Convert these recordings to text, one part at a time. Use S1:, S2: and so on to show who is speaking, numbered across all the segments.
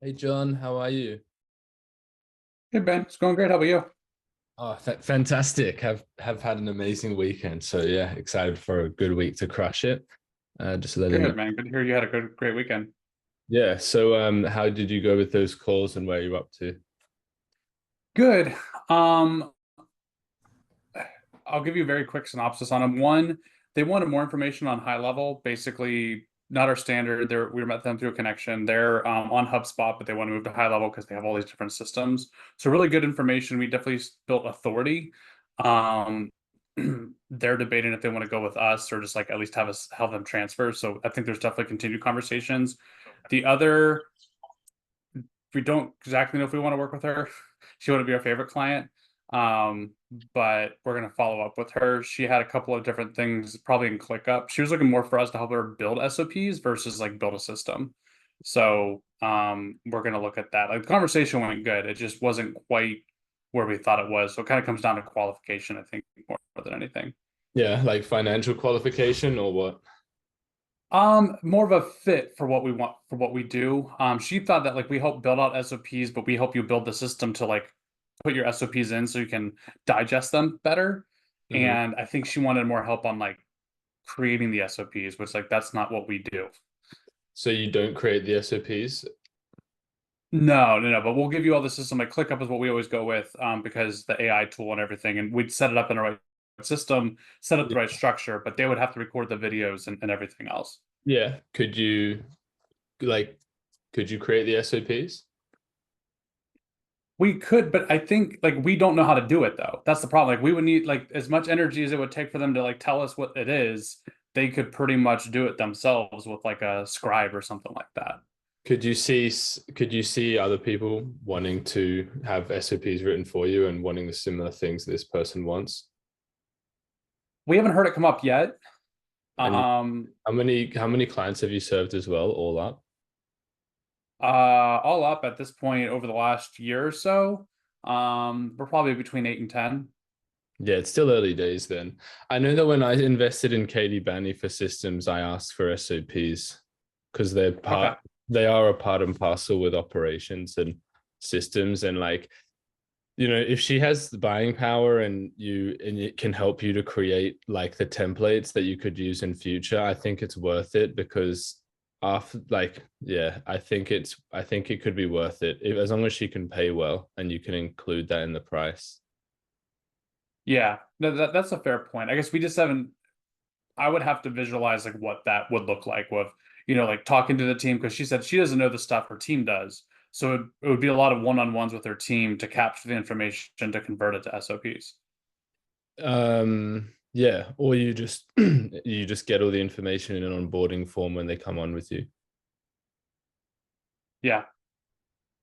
S1: Hey John, how are you?
S2: Hey Ben, it's going great. How about you?
S1: Oh, fantastic. Have had an amazing weekend. So yeah, excited for a good week to crush it. Just letting you.
S2: Good, man. Good to hear you had a great weekend.
S1: Yeah. So how did you go with those calls and where you up to?
S2: Good. Um, I'll give you a very quick synopsis on them. One, they wanted more information on high level, basically not our standard. We met them through a connection. They're on HubSpot, but they want to move to high level because they have all these different systems. So really good information. We definitely built authority. Um, they're debating if they want to go with us or just like at least have us help them transfer. So I think there's definitely continued conversations. The other we don't exactly know if we want to work with her. She wouldn't be our favorite client. Um, but we're gonna follow up with her. She had a couple of different things probably in ClickUp. She was looking more for us to help her build SOPs versus like build a system. So we're gonna look at that. Like the conversation went good. It just wasn't quite where we thought it was. So it kind of comes down to qualification, I think, more than anything.
S1: Yeah, like financial qualification or what?
S2: More of a fit for what we want for what we do. She thought that like we help build out SOPs, but we help you build the system to like put your SOPs in so you can digest them better.
S1: Hmm.
S2: And I think she wanted more help on like creating the SOPs, which like that's not what we do.
S1: So you don't create the SOPs?
S2: No. But we'll give you all the system. Like ClickUp is what we always go with, because the AI tool and everything, and we'd set it up in the right system, set up the
S1: Yeah.
S2: right structure, but they would have to record the videos and everything else.
S1: Yeah. Like could you create the SOPs?
S2: We could, but I think like we don't know how to do it though. That's the problem. Like we would need like as much energy as it would take for them to like tell us what it is, they could pretty much do it themselves with like a scribe or something like that.
S1: Could you see other people wanting to have SOPs written for you and wanting the similar things this person wants?
S2: We haven't heard it come up yet.
S1: And
S2: Um,
S1: how many clients have you served as well, all up?
S2: all up at this point over the last year or so, we're probably between 8 and 10.
S1: Yeah, it's still early days then. I know that when I invested in Katie Banney for systems, I asked for SOPs because
S2: Okay.
S1: they are a part and parcel with operations and systems. And like, if she has the buying power and it can help you to create like the templates that you could use in future, I think it's worth it because after like, yeah, I think it could be worth it if, as long as she can pay well and you can include that in the price.
S2: Yeah, no, that's a fair point. I guess we just haven't. I would have to visualize like what that would look like with, like talking to the team because she said she doesn't know the stuff her team does. So it would be a lot of one-on-ones with her team to capture the information to convert it to SOPs.
S1: Yeah, or you just you just get all the information in an onboarding form when they come on with you,
S2: Yeah.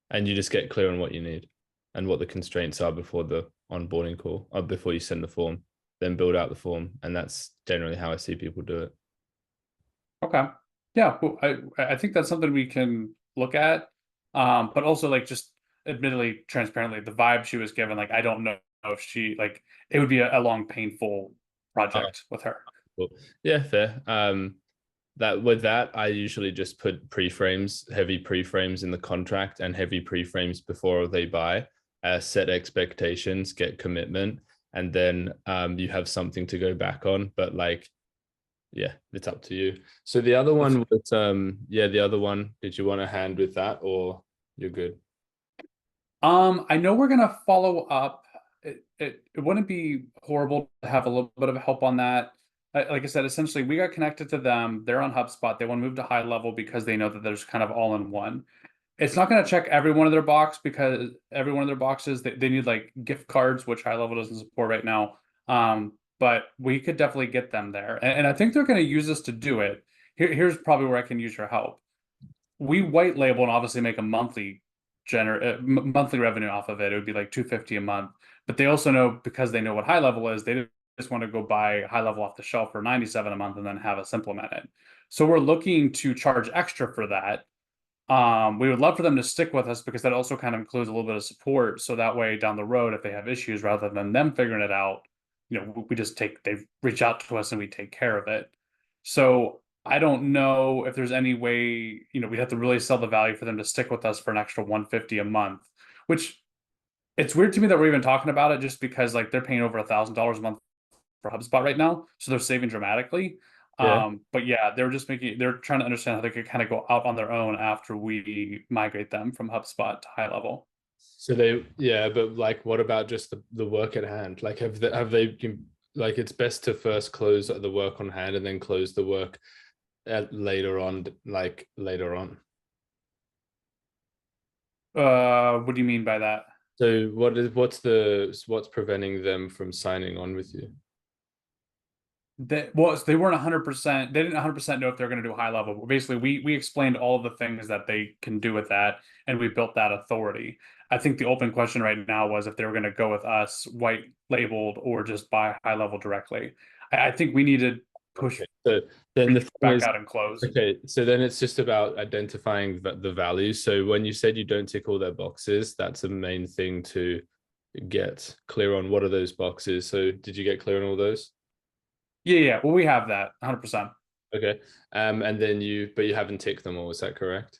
S1: and you just get clear on what you need and what the constraints are before the onboarding call or before you send the form, then build out the form, and that's generally how I see people do it.
S2: Okay. Yeah. Well, I think that's something we can look at. But also like just admittedly, transparently, the vibe she was given, like I don't know if she like it would be a long, painful
S1: Oh,
S2: project with her.
S1: cool. Yeah, fair. That with that, I usually just put pre-frames, heavy pre-frames in the contract and heavy pre-frames before they buy, set expectations, get commitment, and then you have something to go back on. But like, yeah, it's up to you. So the other
S2: That's
S1: one was yeah, the other one, did you want a hand with that or you're good?
S2: I know we're gonna follow up. It wouldn't be horrible to have a little bit of help on that. Like I said, essentially, we got connected to them. They're on HubSpot. They want to move to high level because they know that there's kind of all in one. It's not going to check every one of their box because every one of their boxes they need like gift cards, which high level doesn't support right now. But we could definitely get them there, and I think they're going to use us to do it. Here's probably where I can use your help. We white label and obviously make a monthly revenue off of it. It would be like 250 a month. But they also know because they know what high level is, they just want to go buy high level off the shelf for 97 a month and then have us implement it. So we're looking to charge extra for that. We would love for them to stick with us because that also kind of includes a little bit of support. So that way down the road, if they have issues, rather than them figuring it out, we just they reach out to us and we take care of it. So I don't know if there's any way, we'd have to really sell the value for them to stick with us for an extra 150 a month, which it's weird to me that we're even talking about it just because like they're paying over $1,000 a month for HubSpot right now, so they're saving dramatically.
S1: Yeah.
S2: But yeah, they're trying to understand how they could kind of go out on their own after we migrate them from HubSpot to high level.
S1: So they, yeah, but like, what about just the work at hand? Like, like, it's best to first close the work on hand and then close the work later on, like later on.
S2: What do you mean by that?
S1: So what's preventing them from signing on with you?
S2: They weren't 100%. They didn't 100% know if they're going to do high level. Basically, we explained all of the things that they can do with that, and we built that authority. I think the open question right now was if they were going to go with us white labeled or just buy high level directly. I think we need to push
S1: Okay. So then the thing
S2: back
S1: is,
S2: out and close.
S1: okay, so then it's just about identifying the value. So when you said you don't tick all their boxes, that's the main thing to get clear on. What are those boxes? So did you get clear on all those?
S2: Yeah. Well, we have that 100%.
S1: Okay. And then but you haven't ticked them all, is that correct?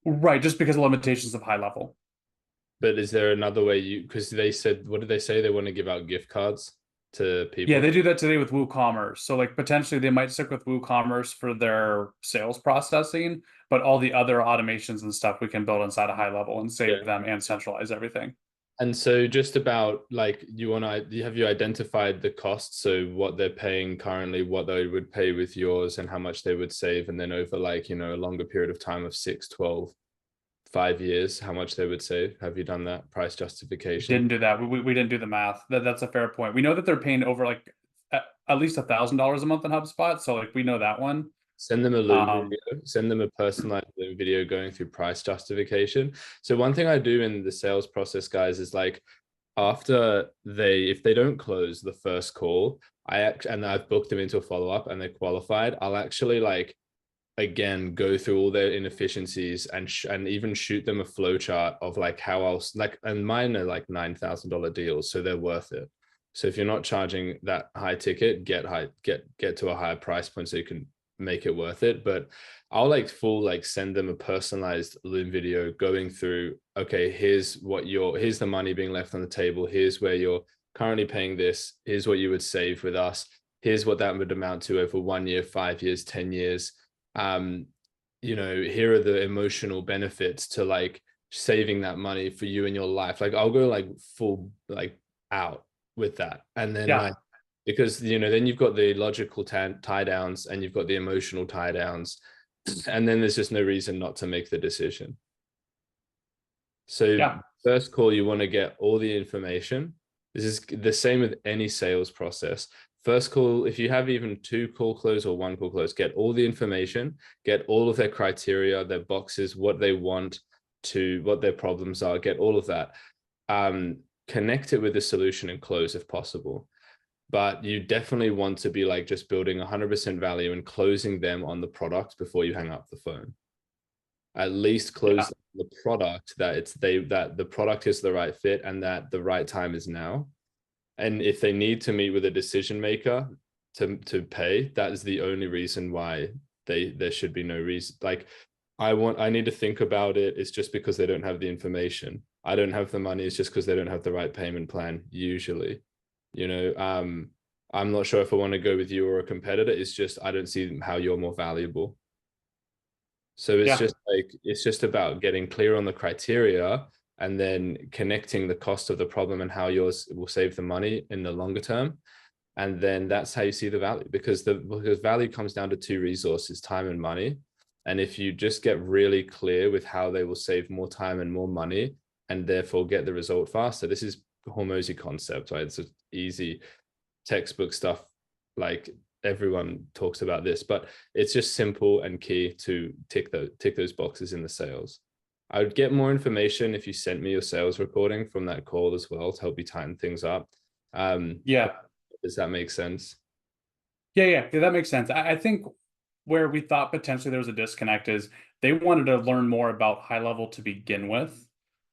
S2: Right, just because of limitations of high level.
S1: But is there another way because they said, what did they say? They want to give out gift cards to
S2: Yeah,
S1: people.
S2: they do that today with WooCommerce. So like potentially they might stick with WooCommerce for their sales processing, but all the other automations and stuff we can build inside a high level and
S1: Yeah.
S2: save them and centralize everything.
S1: And so just about like have you identified the costs? So what they're paying currently, what they would pay with yours and how much they would save, and then over like, a longer period of time of 6, 12, 5 years, how much they would save. Have you done that price justification?
S2: Didn't do that. We didn't do the math. That's a fair point. We know that they're paying over like at least $1,000 a month in HubSpot. So like we know that one.
S1: Send them a Loom
S2: Um,
S1: video, send them a personalized Loom video going through price justification. So one thing I do in the sales process, guys, is like if they don't close the first call, and I've booked them into a follow-up and they're qualified, I'll actually like again go through all their inefficiencies and even shoot them a flow chart of like how else, like, and mine are like $9,000 deals, so they're worth it. So if you're not charging that high ticket, get to a higher price point so you can make it worth it. But I'll like send them a personalized Loom video going through, okay, here's the money being left on the table, here's where you're currently paying this, here's what you would save with us, here's what that would amount to over 1 year, 5 years, 10 years. Here are the emotional benefits to like saving that money for you in your life. Like I'll go like full like out with that, and then
S2: yeah,
S1: like, because then you've got the logical tie downs and you've got the emotional tie downs, and then there's just no reason not to make the decision. So
S2: yeah,
S1: first call, you want to get all the information. This is the same with any sales process. First call, if you have even 2 call close or 1 call close, get all the information, get all of their criteria, their boxes, what they want what their problems are, get all of that. Connect it with the solution and close if possible. But you definitely want to be like just building 100% value and closing them on the product before you hang up the phone. At least close the product that the product is the right fit and that the right time is now. And if they need to meet with a decision maker to pay, that is the only reason why there should be no reason. Like I need to think about it. It's just because they don't have the information. I don't have the money. It's just because they don't have the right payment plan usually. I'm not sure if I want to go with you or a competitor. It's just I don't see how you're more valuable. So it's just about getting clear on the criteria and then connecting the cost of the problem and how yours will save the money in the longer term. And then that's how you see the value, because value comes down to 2 resources, time and money. And if you just get really clear with how they will save more time and more money and therefore get the result faster, this is Hormozy concept, right? It's easy textbook stuff, like everyone talks about this, but it's just simple and key to tick those boxes in the sales. I would get more information if you sent me your sales recording from that call as well to help you tighten things up.
S2: yeah,
S1: Does that make sense?
S2: yeah. That makes sense. I think where we thought potentially there was a disconnect is they wanted to learn more about high level to begin with.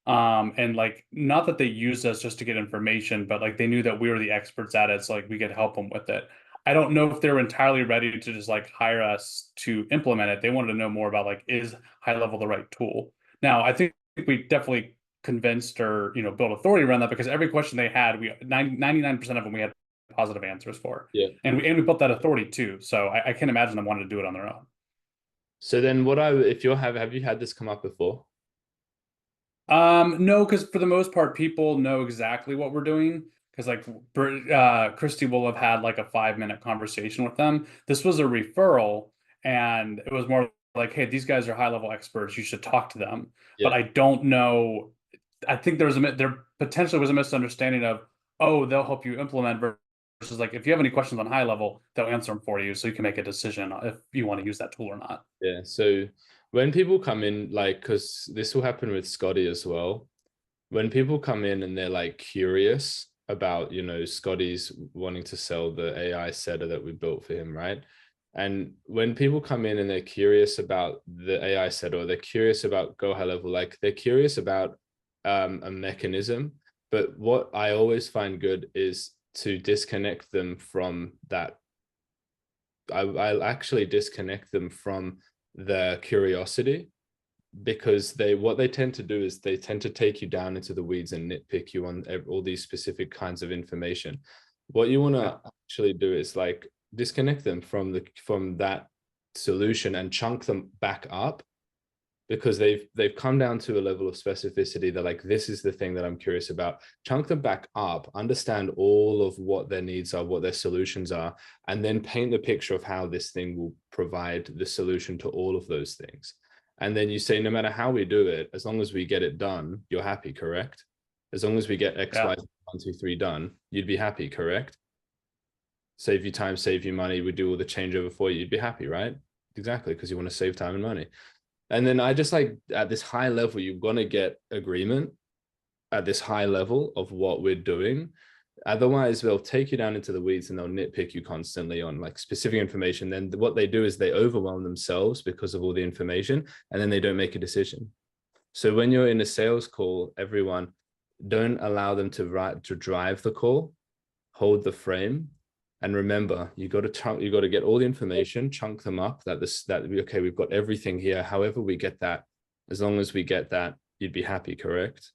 S2: And like, not that they used us just to get information, but like they knew that we were the experts at it. So like we could help them with it. I don't know if they're entirely ready to just like hire us to implement it. They wanted to know more about like, is high level the right tool? Now, I think we definitely convinced or, built authority around that because every question they had, 99% of them we had positive answers for.
S1: Yeah.
S2: And we built that authority too. So I can't imagine them wanting to do it on their own.
S1: So then if you have you had this come up before?
S2: No, because for the most part, people know exactly what we're doing. Because like Christy will have had like a 5 minute conversation with them. This was a referral, and it was more like, "Hey, these guys are high level experts. You should talk to them." But
S1: Yeah.
S2: I don't know. I think there potentially was a misunderstanding of, oh, they'll help you implement versus like if you have any questions on high level, they'll answer them for you, so you can make a decision if you want to use that tool or not.
S1: Yeah. So when people come in, like, because this will happen with Scotty as well, when people come in and they're like curious about, Scotty's wanting to sell the AI setter that we built for him, right? And when people come in and they're curious about the AI setter, or they're curious about Go High Level, like they're curious about a mechanism. But what I always find good is to disconnect them from that. I'll actually disconnect them from their curiosity, because what they tend to do is they tend to take you down into the weeds and nitpick you on all these specific kinds of information. What you want to actually do is like disconnect them from that solution and chunk them back up, because they've come down to a level of specificity. They're like, this is the thing that I'm curious about. Chunk them back up, understand all of what their needs are, what their solutions are, and then paint the picture of how this thing will provide the solution to all of those things. And then you say, no matter how we do it, as long as we get it done, you're happy, correct? As long as we get X, Y, 1, 2, 3 done, you'd be happy, correct? Save you time, save you money. We do all the changeover for you. You'd be happy, right? Exactly, because you want to save time and money. And then I just like at this high level, you're going to get agreement at this high level of what we're doing. Otherwise, they'll take you down into the weeds and they'll nitpick you constantly on like specific information. Then what they do is they overwhelm themselves because of all the information, and then they don't make a decision. So when you're in a sales call, everyone, don't allow them to drive the call, hold the frame. And remember, you got to get all the information, chunk them up. Okay, we've got everything here. However, we get that, as long as we get that, you'd be happy, correct?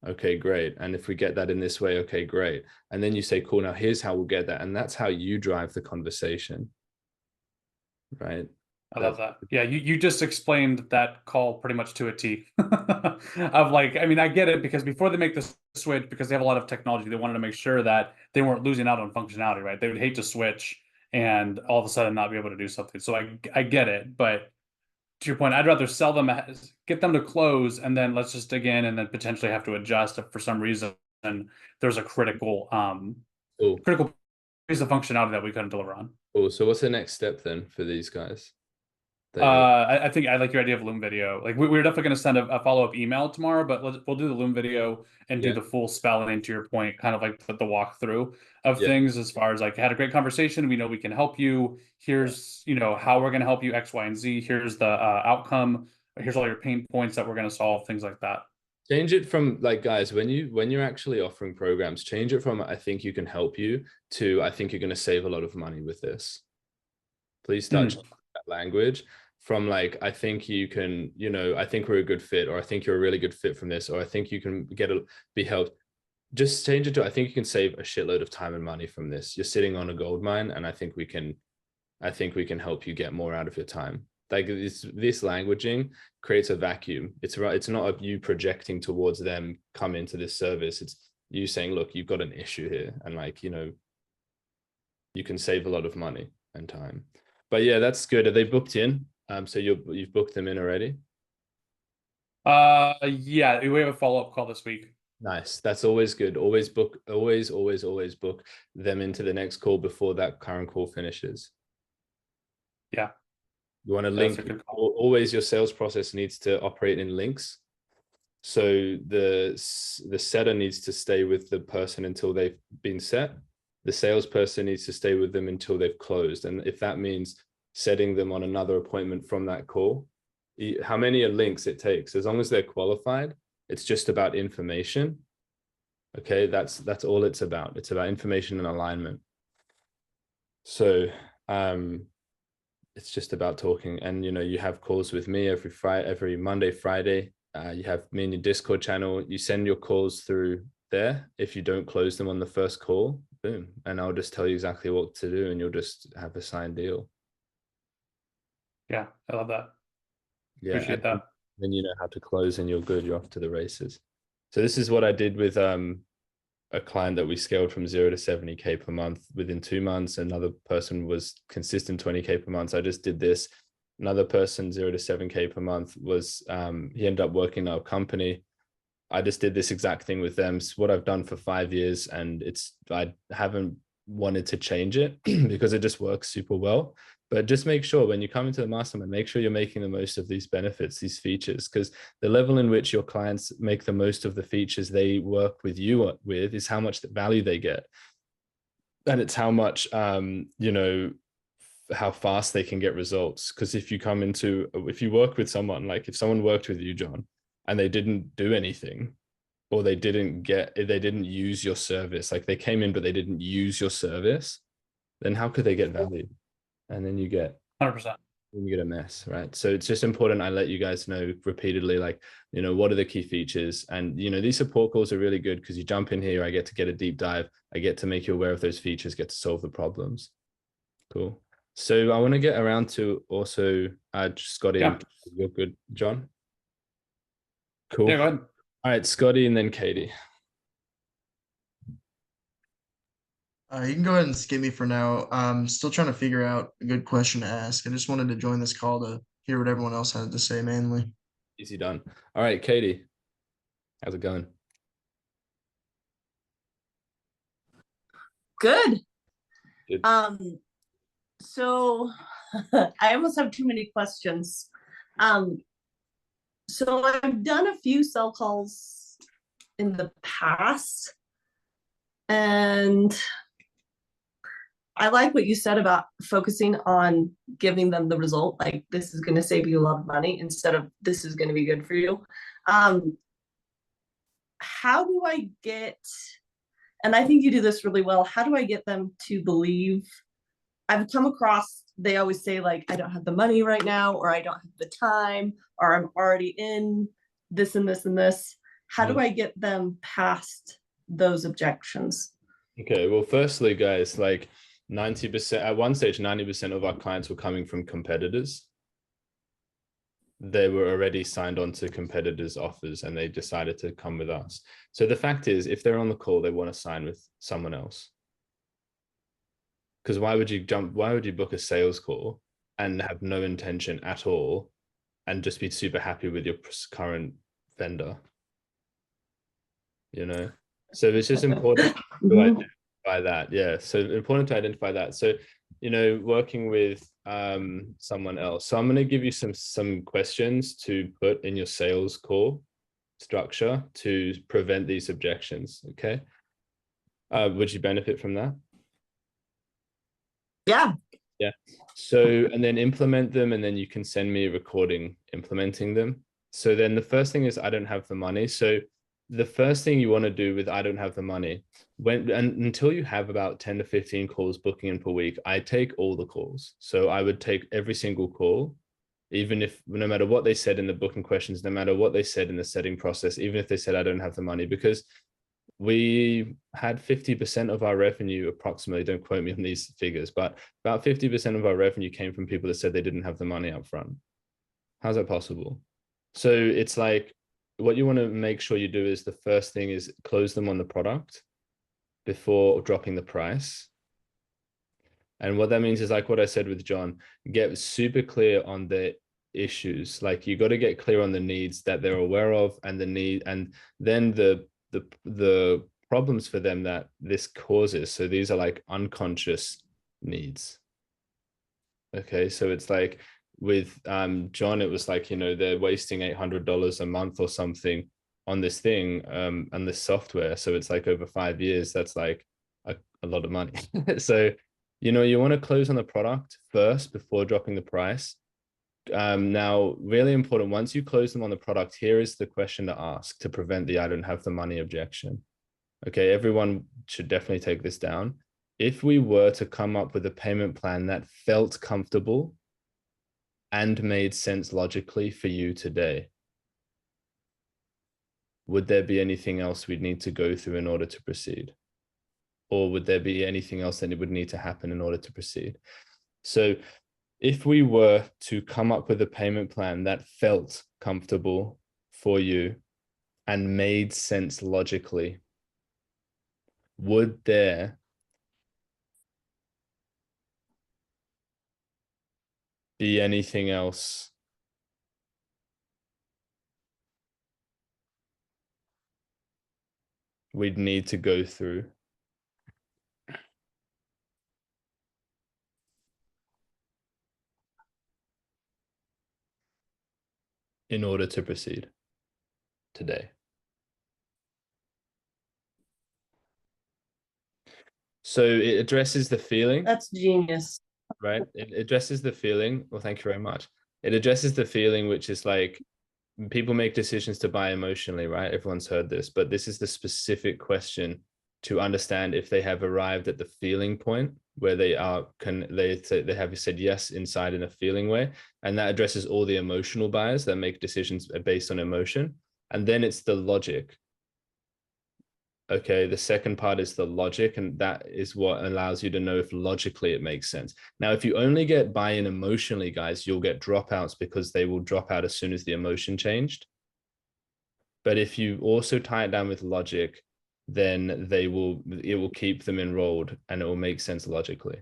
S1: Okay, great. And if we get that in this way, okay, great. And then you say, cool, now here's how we'll get that. And that's how you drive the conversation, right?
S2: I love that. Yeah, you just explained that call pretty much to a T. Of like, I mean, I get it because before they make the switch, because they have a lot of technology, they wanted to make sure that they weren't losing out on functionality, right? They would hate to switch and all of a sudden not be able to do something. So I get it, but to your point, I'd rather sell them, get them to close, and then let's just dig in and then potentially have to adjust if for some reason there's a
S1: Cool.
S2: critical piece of functionality that we couldn't deliver on.
S1: Cool. So what's the next step then for these guys?
S2: I think I like your idea of Loom video. Like we're definitely going to send a follow-up email tomorrow, but we'll do the Loom video and do the full spelling to your point, kind of like the walkthrough of things as far as like had a great conversation. We know we can help you. Here's, how we're going to help you X, Y, and Z. Here's the outcome. Here's all your pain points that we're going to solve, things like that.
S1: Change it from like, guys, when you're actually offering programs, change it from I think you can help you to I think you're going to save a lot of money with this. Please start changing that language from like, I think you can, I think we're a good fit, or I think you're a really good fit from this, or I think you can be helped. Just change it to I think you can save a shitload of time and money from this. You're sitting on a gold mine, and I think we can help you get more out of your time. Like this languaging creates a vacuum. It's not you projecting towards them, come into this service. It's you saying, look, you've got an issue here, and like, you can save a lot of money and time. But yeah, that's good. Are they booked in? So you've booked them in already?
S2: Yeah, we have a follow-up call this week.
S1: Nice. That's always good. Always book them into the next call before that current call finishes.
S2: Yeah.
S1: You want to link. Always your sales process needs to operate in links. So the setter needs to stay with the person until they've been set. The salesperson needs to stay with them until they've closed. And if that means setting them on another appointment from that call, how many links it takes, as long as they're qualified, it's just about information. Okay, that's all it's about. It's about information and alignment. So it's just about talking, and you have calls with me every Monday, Friday. You have me in your Discord channel. You send your calls through there. If you don't close them on the first call, boom, and I'll just tell you exactly what to do, and you'll just have a signed deal.
S2: Yeah, I love that.
S1: Yeah,
S2: Appreciate
S1: and
S2: that.
S1: then you know how to close, and you're good. You're off to the races. So this is what I did with a client that we scaled from 0 to 70K per month within 2 months. Another person was consistent 20K per month. So I just did this. Another person 0 to 7K per month was he ended up working at our company. I just did this exact thing with them. It's what I've done for 5 years, and I haven't wanted to change it because it just works super well. But just make sure when you come into the mastermind, make sure you're making the most of these benefits, these features, because the level in which your clients make the most of the features they work with you with is how much value they get. And it's how much, how fast they can get results. Because if you work with someone, like if someone worked with you, John, and they didn't do anything, or they didn't use your service, like they came in, but they didn't use your service, then how could they get value? And then you get
S2: 100%.
S1: a mess, right? So it's just important I let you guys know repeatedly, like, what are the key features? And, these support calls are really good because you jump in here, I get to get a deep dive. I get to make you aware of those features, get to solve the problems. Cool. So I want to get around to also Scotty.
S2: Yeah.
S1: You're good, John? Cool.
S2: Yeah, go ahead.
S1: All right, Scotty and then Katie.
S3: You can go ahead and skip me for now. I'm still trying to figure out a good question to ask. I just wanted to join this call to hear what everyone else had to say mainly.
S1: Easy done. All right, Katie, how's it going?
S4: Good.
S1: Good.
S4: So I almost have too many questions. So I've done a few sell calls in the past, and I like what you said about focusing on giving them the result, like this is going to save you a lot of money instead of this is going to be good for you. How do I get, and I think you do this really well, how do I get them to believe? I've come across, they always say like, I don't have the money right now, or I don't have the time, or I'm already in this and this and this. How do I get them past those objections?
S1: Okay, well, firstly, guys, like 90%, at one stage, 90% of our clients were coming from competitors. They were already signed on to competitors' offers and they decided to come with us. So the fact is, if they're on the call, they want to sign with someone else. Because why would you book a sales call and have no intention at all and just be super happy with your current vendor? So it's just important to identify that. Yeah, so important to identify that. So working with someone else, so I'm going to give you some questions to put in your sales call structure to prevent these objections. Okay, would you benefit from that?
S4: Yeah.
S1: So, and then implement them, and then you can send me a recording implementing them. So then the first thing is, I don't have the money. So the first thing you want to do with I don't have the money, until you have about 10 to 15 calls booking in per week, I take all the calls. So I would take every single call, even if, no matter what they said in the booking questions, no matter what they said in the setting process, even if they said I don't have the money, because we had 50% of our revenue, approximately, don't quote me on these figures, but about 50% of our revenue came from people that said they didn't have the money up front. How's that possible? So it's like, what you want to make sure you do is, the first thing is close them on the product before dropping the price. And what that means is, like what I said with John, get super clear on the issues. Like, you got to get clear on the needs that they're aware of, and the need, and then the problems for them that this causes. So these are like unconscious needs. Okay, so it's like with John, it was like, they're wasting $800 a month or something on this thing, and this software. So it's like over 5 years, that's like a lot of money. So, you want to close on the product first before dropping the price. Now, really important, once you close them on the product, here is the question to ask to prevent the I don't have the money objection. Okay, everyone should definitely take this down. if we were to come up with a payment plan that felt comfortable and made sense logically for you today, would there be anything else we'd need to go through in order to proceed? Or would there be anything else that would need to happen in order to proceed? So if we were to come up with a payment plan that felt comfortable for you and made sense logically, would there be anything else we'd need to go through in order to proceed today? So it addresses the feeling.
S4: That's genius.
S1: Right? It addresses the feeling. Well, thank you very much. It addresses the feeling, which is like people make decisions to buy emotionally, right? Everyone's heard this, but this is the specific question to understand if they have arrived at the feeling point where they are, they have said yes inside in a feeling way. And that addresses all the emotional bias that make decisions based on emotion. And then it's the logic. Okay, the second part is the logic, and that is what allows you to know if logically it makes sense. Now, if you only get buy-in emotionally, guys, you'll get dropouts because they will drop out as soon as the emotion changed. But if you also tie it down with logic, then it will keep them enrolled and it will make sense logically.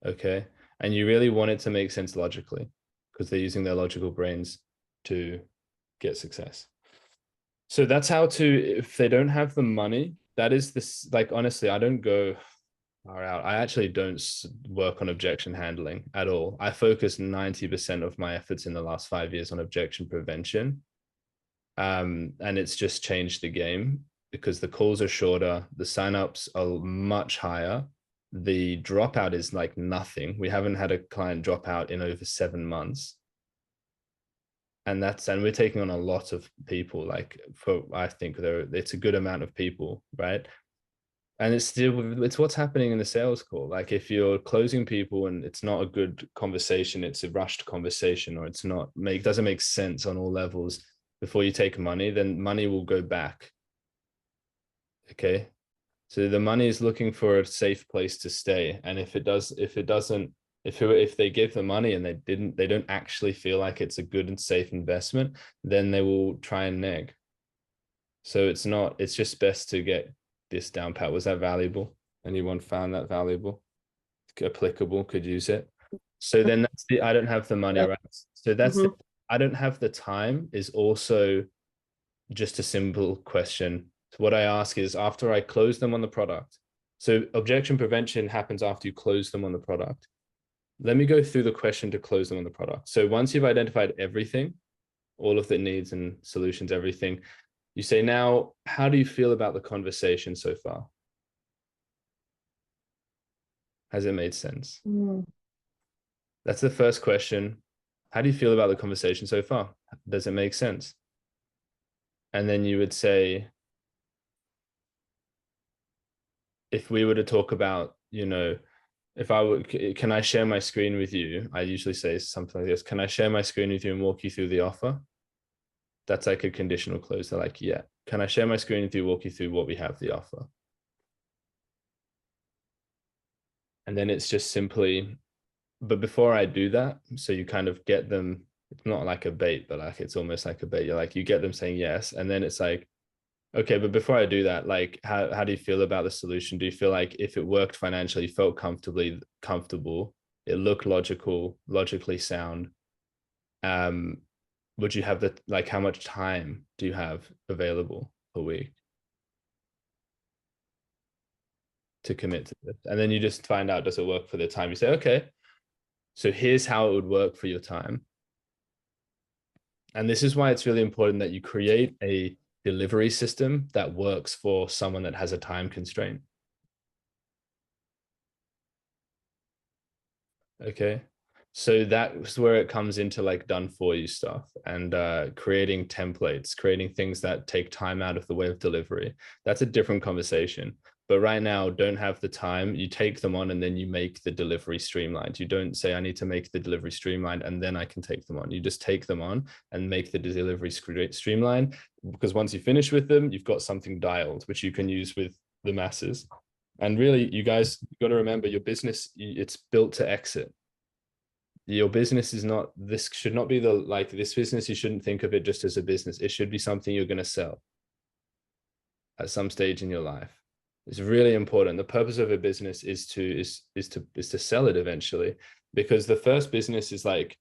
S1: Okay, and you really want it to make sense logically because they're using their logical brains to get success. So that's how to, if they don't have the money, that is this, like, honestly, I don't go far out. I actually don't work on objection handling at all. I focus 90% of my efforts in the last 5 years on objection prevention. And it's just changed the game because the calls are shorter, the signups are much higher. The dropout is like nothing. We haven't had a client drop out in over 7 months. And we're taking on a lot of people, like I think it's a good amount of people, right? And it's what's happening in the sales call. Like if you're closing people and it's not a good conversation, it's a rushed conversation, or it's not doesn't make sense on all levels before you take money, then money will go back. Okay. So the money is looking for a safe place to stay. And if they give the money and they don't actually feel like it's a good and safe investment, then they will try and neg. So it's just best to get this down pat. Was that valuable? Anyone found that valuable? Applicable, could use it. So then that's the, I don't have the money, right? So that's I don't have the time is also just a simple question. So what I ask is after I close them on the product. So objection prevention happens after you close them on the product. Let me go through the question to close them on the product. So once you've identified everything, all of the needs and solutions, everything, you say, now, how do you feel about the conversation so far? Has it made sense? That's the first question. How do you feel about the conversation so far? Does it make sense? And then you would say, if we were to talk about, if I would, can I share my screen with you? I usually say something like this. Can I share my screen with you and walk you through the offer? That's like a conditional close. They're like, yeah. Can I share my screen with you, walk you through what we have the offer? And then it's just simply, but before I do that, so you kind of get them, it's not like a bait, but like, it's almost like a bait. You get them saying yes. And then it's like, okay, but before I do that, like, how do you feel about the solution? Do you feel like if it worked financially, you felt comfortable, it looked logically sound? Would you have how much time do you have available per week to commit to this? And then you just find out, does it work for the time? You say, okay, so here's how it would work for your time. And this is why it's really important that you create a delivery system that works for someone that has a time constraint. Okay. So that's where it comes into like done for you stuff and creating templates, creating things that take time out of the way of delivery. That's a different conversation. but right now don't have the time, you take them on and then you make the delivery streamlined. You don't say, I need to make the delivery streamlined and then I can take them on. You just take them on and make the delivery streamlined, because once you finish with them, you've got something dialed, which you can use with the masses. And really, you guys got to remember, your business, it's built to exit. Your business is not, this should not be the, like this business, you shouldn't think of it just as a business. It should be something you're going to sell at some stage in your life. It's really important. The purpose of a business is to sell it eventually, because the first business is like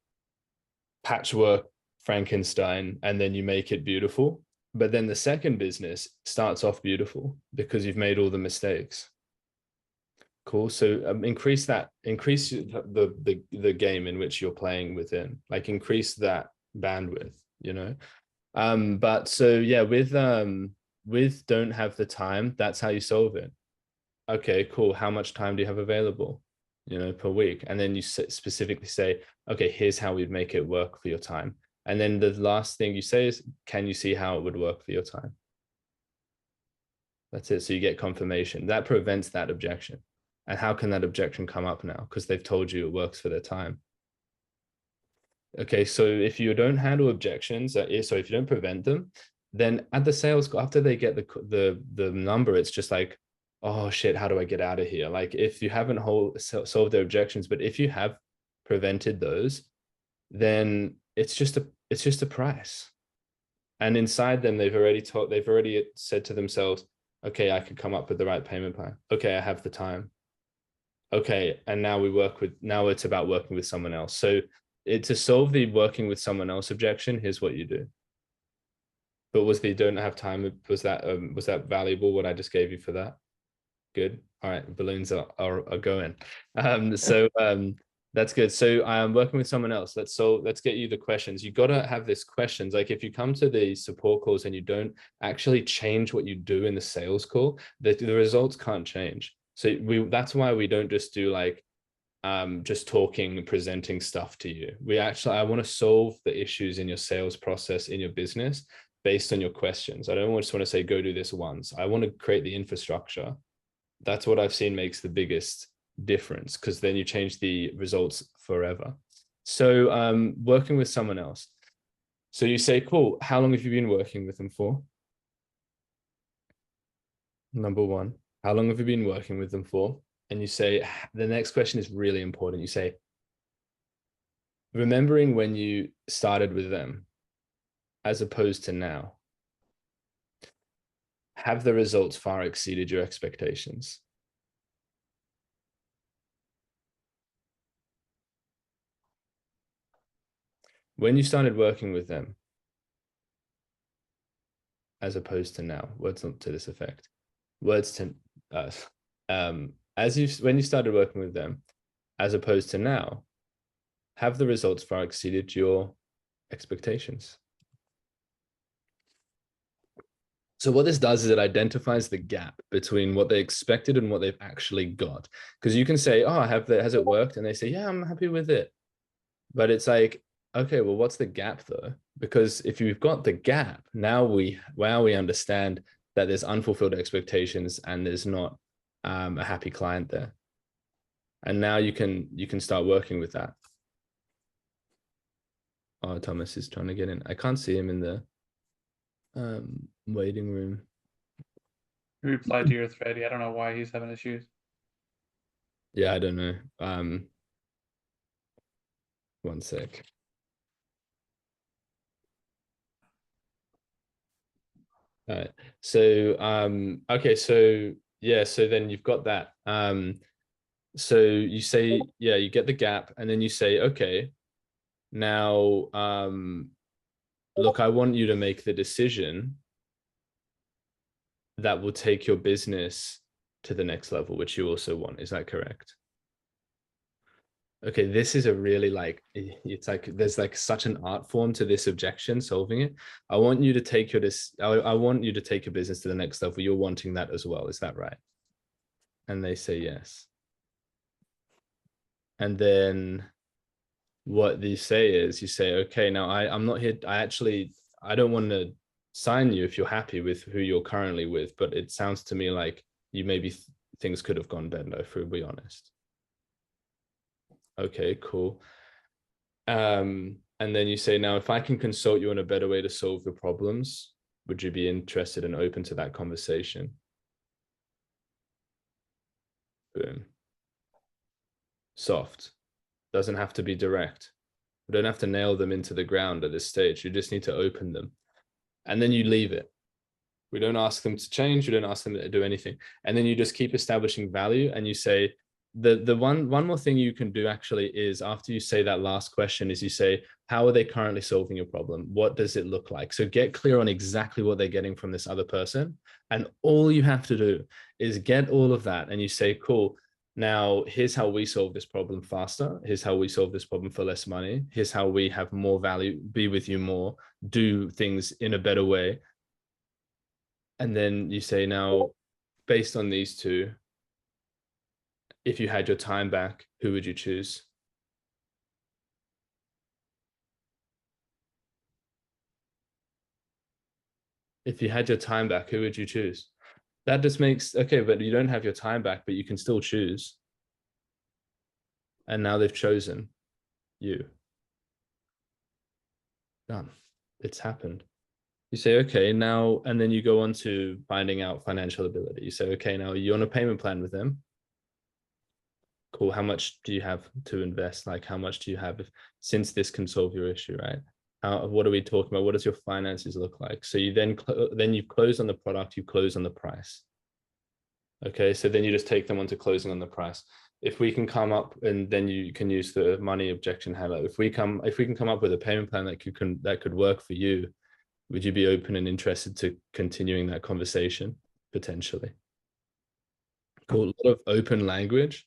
S1: patchwork Frankenstein, and then you make it beautiful. But then the second business starts off beautiful because you've made all the mistakes. Cool. So increase the game in which you're playing within, like increase that bandwidth, you know. But so yeah, with don't have the time, that's how you solve it. Okay, cool. How much time do you have available, you know, per week? And then you specifically say, okay, here's how we'd make it work for your time. And then the last thing you say is, can you see how it would work for your time? That's it. So you get confirmation. That prevents that objection. And how can that objection come up now? Because they've told you it works for their time. Okay, so if you don't handle objections, so if you don't prevent them, then at the sales, after they get the number, it's just like, oh shit, how do I get out of here? Like if you haven't solved their objections, but if you have prevented those, then it's just a price. And inside them, they've already said to themselves, okay, I could come up with the right payment plan. Okay, I have the time. Okay, and now it's about working with someone else. So to solve the working with someone else objection, here's what you do. But was the don't have time, was that valuable, what I just gave you for that? Good. All right, balloons are going. That's good. So I'm working with someone else. Let's get you the questions. You got to have this questions. Like if you come to the support calls and you don't actually change what you do in the sales call, the results can't change. So that's why we don't just do like just talking and presenting stuff to you. I want to solve the issues in your sales process in your business based on your questions. I don't just want to say, go do this once. I want to create the infrastructure. That's what I've seen makes the biggest difference, because then you change the results forever. So working with someone else. So you say, cool, how long have you been working with them for? Number one, how long have you been working with them for? And you say, the next question is really important. You say, remembering when you started with them as opposed to now, have the results far exceeded your expectations? When you started working with them as opposed to now, words to this effect, words to us, when you started working with them as opposed to now, have the results far exceeded your expectations? So what this does is it identifies the gap between what they expected and what they've actually got. Because you can say, oh, has it worked? And they say, yeah, I'm happy with it. But it's like, okay, well, what's the gap though? Because if you've got the gap, now we understand that there's unfulfilled expectations and there's not a happy client there. And now you can start working with that. Oh, Thomas is trying to get in. I can't see him in the waiting room.
S2: He replied to your thread. I don't know why he's having issues.
S1: Yeah, I don't know. One sec. All right. So okay, so yeah, so then you've got that. So you say, yeah, you get the gap, and then you say, okay, now look, I want you to make the decision that will take your business to the next level, which you also want. Is that correct? Okay, this is a really it's like there's like such an art form to this objection, solving it. I want you to take your business to the next level. You're wanting that as well. Is that right? And they say yes. And then what you say is, you say, okay, now I'm not here. I don't want to sign you if you're happy with who you're currently with, but it sounds to me like you maybe things could have gone better, if we'll be honest. Okay, cool. And then you say, now, if I can consult you on a better way to solve your problems, would you be interested and open to that conversation? Boom. Soft. Doesn't have to be direct. We don't have to nail them into the ground at this stage. You just need to open them. And then you leave it. We don't ask them to change. We don't ask them to do anything. And then you just keep establishing value, and you say, the one more thing you can do actually is, after you say that last question, is you say, how are they currently solving your problem? What does it look like? So get clear on exactly what they're getting from this other person. And all you have to do is get all of that. And you say, cool, now here's how we solve this problem faster. Here's how we solve this problem for less money. Here's how we have more value, be with you more, do things in a better way. And then you say, now, based on these two, if you had your time back, who would you choose? If you had your time back, who would you choose? That just makes, okay, but you don't have your time back, but you can still choose. And now they've chosen you. Done. It's happened. You say, okay, now, and then you go on to finding out financial ability. You say, okay, now you're on a payment plan with them. Cool. How much do you have to invest? Like, how much do you have since this can solve your issue, right? What are we talking about? What does your finances look like? So you then you've closed on the product, you close on the price. Okay, so then you just take them on to closing on the price. If we can come up, and then you can use the money objection handler. If we can come up with a payment plan that could work for you, would you be open and interested to continuing that conversation potentially? Cool. A lot of open language.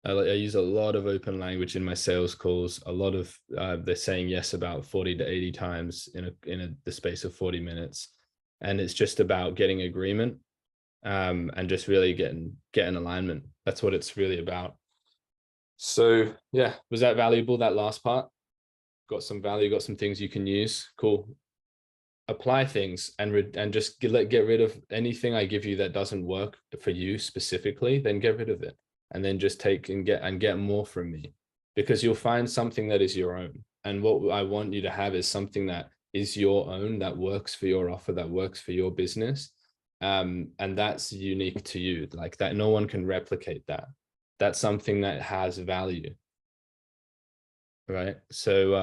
S1: I use a lot of open language in my sales calls. A lot of they're saying yes about 40 to 80 times in the space of 40 minutes, and it's just about getting agreement and just really getting alignment. That's what it's really about. So yeah, was that valuable, that last part? Got some value, got some things you can use. Cool. Apply things and just get rid of anything I give you that doesn't work for you specifically. Then get rid of it, and then just take and get more from me, because you'll find something that is your own. And what I want you to have is something that is your own, that works for your offer, that works for your business. And that's unique to you, like that. No one can replicate that. That's something that has value. Right. So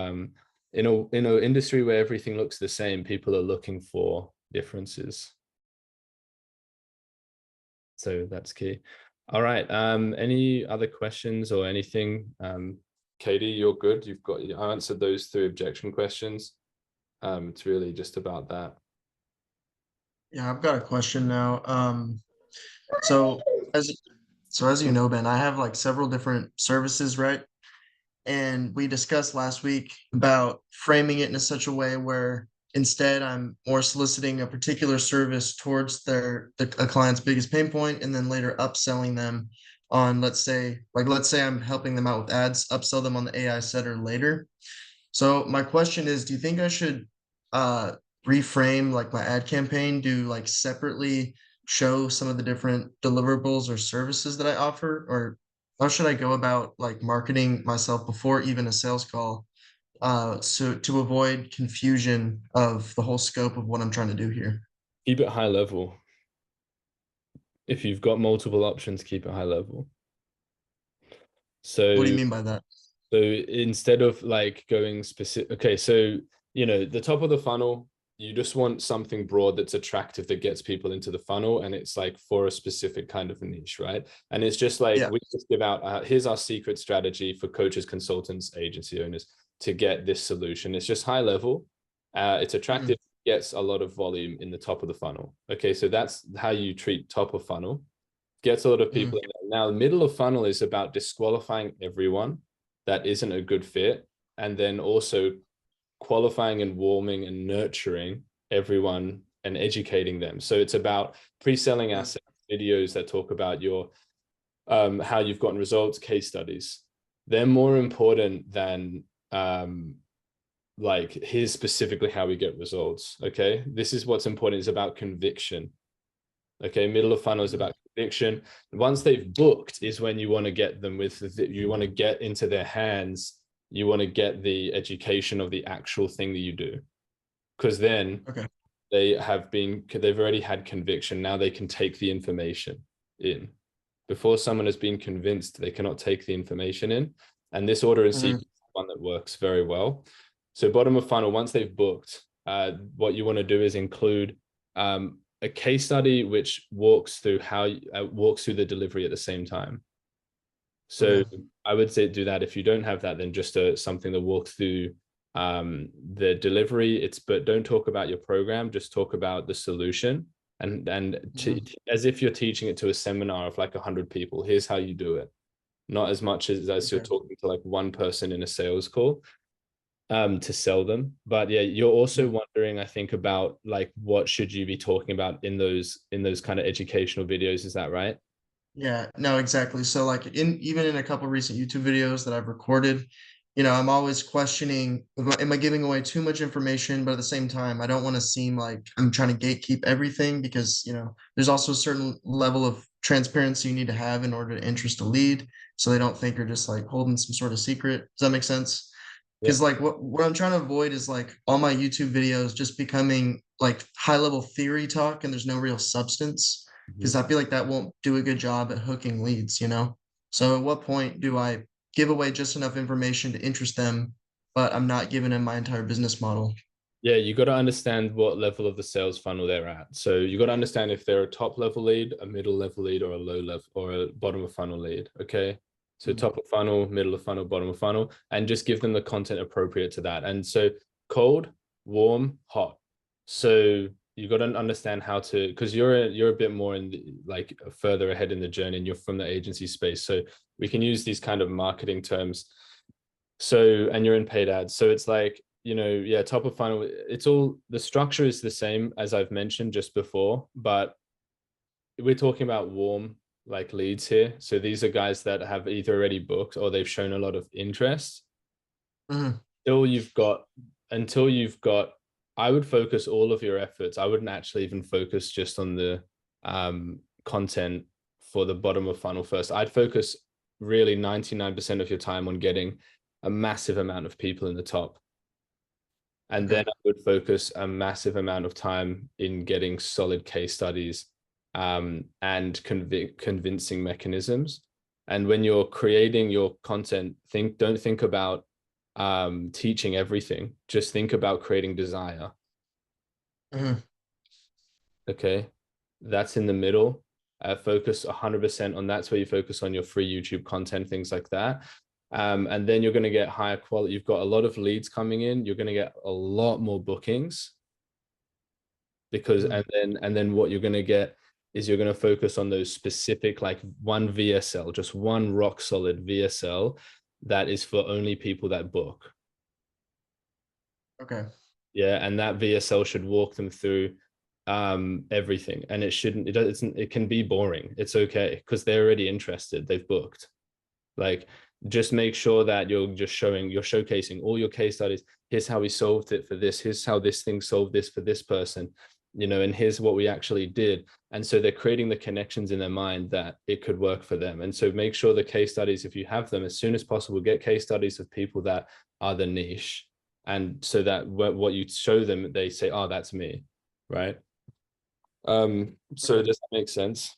S1: in an industry where everything looks the same, people are looking for differences. So that's key. All right. Any other questions or anything? Katie, you're good. I answered those 3 objection questions. It's really just about that.
S3: Yeah, I've got a question now. So as you know, Ben, I have like several different services, right? And we discussed last week about framing it in such a way where instead I'm more soliciting a particular service towards a client's biggest pain point, and then later upselling them on, let's say I'm helping them out with ads, upsell them on the AI setter later. So my question is, do you think I should reframe like my ad campaign, do like separately show some of the different deliverables or services that I offer, or how should I go about like marketing myself before even a sales call, so to avoid confusion of the whole scope of what I'm trying to do here?
S1: Keep it high level. If you've got multiple options, keep it high level. So
S3: What do you mean by that?
S1: So instead of like going specific, okay, so the top of the funnel, you just want something broad that's attractive, that gets people into the funnel, and it's like for a specific kind of a niche, right? And it's just like, we just give out, here's our secret strategy for coaches, consultants, agency owners to get this solution. It's just high level, it's attractive, gets a lot of volume in the top of the funnel. Okay, so that's how you treat top of funnel, gets a lot of people in there. Now the middle of funnel is about disqualifying everyone that isn't a good fit, and then also qualifying and warming and nurturing everyone and educating them. So it's about pre-selling assets, videos that talk about your how you've gotten results, case studies. They're more important than like, here's specifically how we get results. Okay, this is what's important, is about conviction. Okay, middle of funnel is about conviction. Once they've booked is when you want to get them you want to get into their hands. You want to get the education of the actual thing that you do, because then they've already had conviction. Now they can take the information in. Before someone has been convinced, they cannot take the information in. And this order and sequence is one that works very well. So bottom of funnel, once they've booked, what you want to do is include a case study which walks through the delivery at the same time. So I would say do that. If you don't have that, then just something that walks through the delivery. But don't talk about your program, just talk about the solution, and as if you're teaching it to a seminar of like 100 people. Here's how you do it, not as much as you're talking to like one person in a sales call to sell them. But yeah, you're also wondering, I think, about like what should you be talking about in those kind of educational videos, is that right?
S3: Yeah, no, exactly. So like even in a couple recent YouTube videos that I've recorded, I'm always questioning, am I giving away too much information? But at the same time, I don't want to seem like I'm trying to gatekeep everything, because, there's also a certain level of transparency you need to have in order to interest a lead, so they don't think you're just like holding some sort of secret. Does that make sense? Because like what I'm trying to avoid is like all my YouTube videos just becoming like high level theory talk and there's no real substance, because I feel like that won't do a good job at hooking leads, So at what point do I give away just enough information to interest them, but I'm not giving them my entire business model?
S1: Yeah, you got to understand what level of the sales funnel they're at. So you got to understand if they're a top level lead, a middle level lead, or a low level or a bottom of funnel lead. Okay. So top of funnel, middle of funnel, bottom of funnel, and just give them the content appropriate to that. And so cold, warm, hot. So you got to understand how to, because you're a bit more in the, like further ahead in the journey, and you're from the agency space. So we can use these kind of marketing terms. So, and you're in paid ads. So it's like, top of funnel, it's all, the structure is the same as I've mentioned just before, but we're talking about warm like leads here. So these are guys that have either already booked or they've shown a lot of interest. Until you've got, I would focus all of your efforts. I wouldn't actually even focus just on the content for the bottom of funnel first. I'd focus really 99% of your time on getting a massive amount of people in the top. And then I would focus a massive amount of time in getting solid case studies and convincing mechanisms. And when you're creating your content, don't think about teaching everything. Just think about creating desire. Okay, that's in the middle. Focus 100% on that's where you focus on your free YouTube content, things like that. And then you're going to get higher quality. You've got a lot of leads coming in. You're going to get a lot more bookings because, and then what you're going to get is you're going to focus on those specific, like one VSL, just one rock solid VSL that is for only people that book.
S3: Okay.
S1: Yeah. And that VSL should walk them through everything. And it can be boring. It's okay, because they're already interested. They've booked. Like, just make sure that you're showcasing all your case studies. Here's how we solved it for this. Here's how this thing solved this for this person, and here's what we actually did. And so they're creating the connections in their mind that it could work for them. And so make sure the case studies, if you have them, as soon as possible, get case studies of people that are the niche. And so that what you show them, they say, oh, that's me. Right. So does that make sense?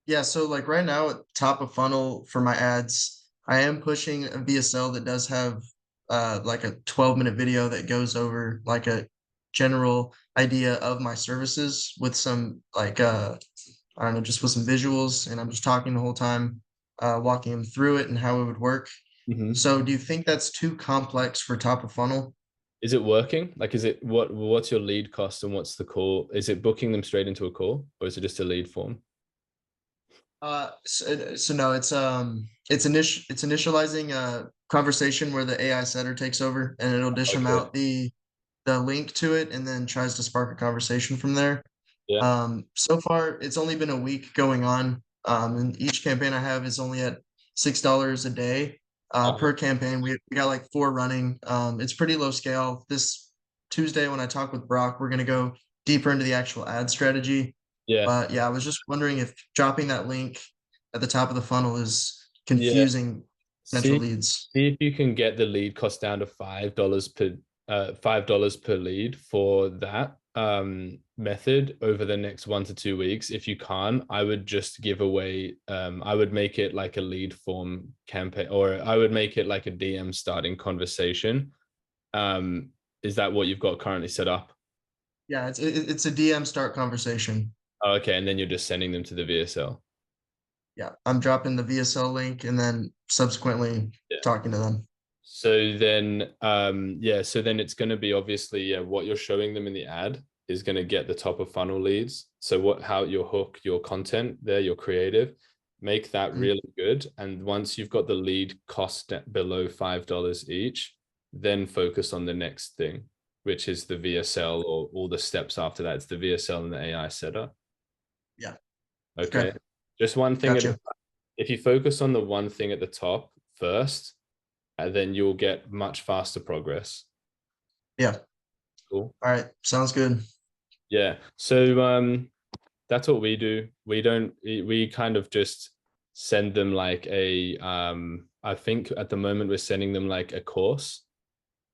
S3: Yeah. So like right now at top of funnel for my ads, I am pushing a VSL that does have like a 12-minute video that goes over like a general idea of my services with some like I don't know, just with some visuals, and I'm just talking the whole time, walking them through it and how it would work. So do you think that's too complex for top of funnel?
S1: Is it working? Like, what's your lead cost and what's the call? Is it booking them straight into a call, or is it just a lead form?
S3: So no, it's initializing a conversation where the AI setter takes over, and it'll dish them out the link to it, and then tries to spark a conversation from there. So far it's only been a week going on, and each campaign I have is only at $6 a day per campaign. We got like 4 running. It's pretty low scale. This Tuesday when I talk with Brock, we're going to go deeper into the actual ad strategy.
S1: Yeah.
S3: But yeah, I was just wondering if dropping that link at the top of the funnel is
S1: Yeah.
S3: confusing potential
S1: See,
S3: leads.
S1: see if you can get the lead cost down to $5 per lead for that method over the next 1 to 2 weeks. If you can't, I would just give away, I would make it like a lead form campaign, or I would make it like a DM starting conversation. Is that what you've got currently set up?
S3: Yeah, it's a DM start conversation.
S1: Oh, okay, and then you're just sending them to the VSL.
S3: Yeah, I'm dropping the VSL link and then subsequently talking to them.
S1: So then, so then it's going to be obviously, what you're showing them in the ad is going to get the top of funnel leads. So how your hook, your content there, your creative, make that really good. And once you've got the lead cost below $5 each, then focus on the next thing, which is the VSL, or all the steps after that. It's the VSL and the AI setup.
S3: Yeah.
S1: Okay. Just one thing.
S3: Gotcha.
S1: If you focus on the one thing at the top first, and then you'll get much faster progress.
S3: Yeah.
S1: Cool.
S3: All right. Sounds good.
S1: Yeah. So that's what we do. We kind of just send them like a I think at the moment we're sending them like a course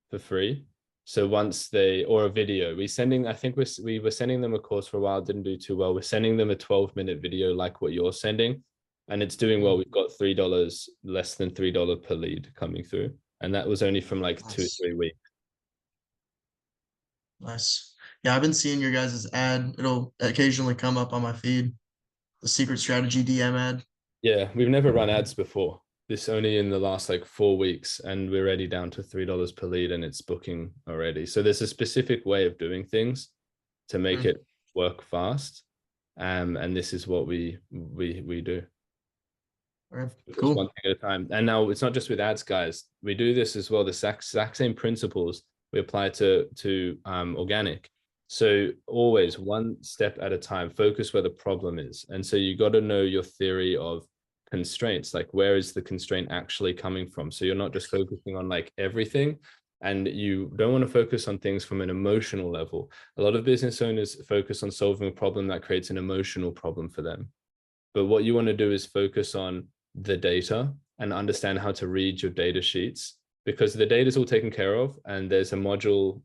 S1: for free. So once or a video, I think we were sending them a course for a while, didn't do too well. We're sending them a 12-minute video like what you're sending, and it's doing well. We've got $3, less than $3 per lead coming through. And that was only from like 2 or 3 weeks.
S3: Nice. Yeah, I've been seeing your guys' ad. It'll occasionally come up on my feed. The secret strategy DM ad.
S1: Yeah, we've never run ads before. This only in the last like 4 weeks, and we're already down to $3 per lead, and it's booking already. So there's a specific way of doing things to make it work fast. And this is what we do.
S3: Okay,
S1: Just
S3: cool.
S1: one thing at a time. And now it's not just with ads, guys. We do this as well. The exact same principles we apply to organic. So always one step at a time, focus where the problem is. And so you got to know your theory of constraints, like where is the constraint actually coming from? So you're not just focusing on like everything, and you don't want to focus on things from an emotional level. A lot of business owners focus on solving a problem that creates an emotional problem for them. But what you want to do is focus on the data and understand how to read your data sheets, because the data is all taken care of. And there's a module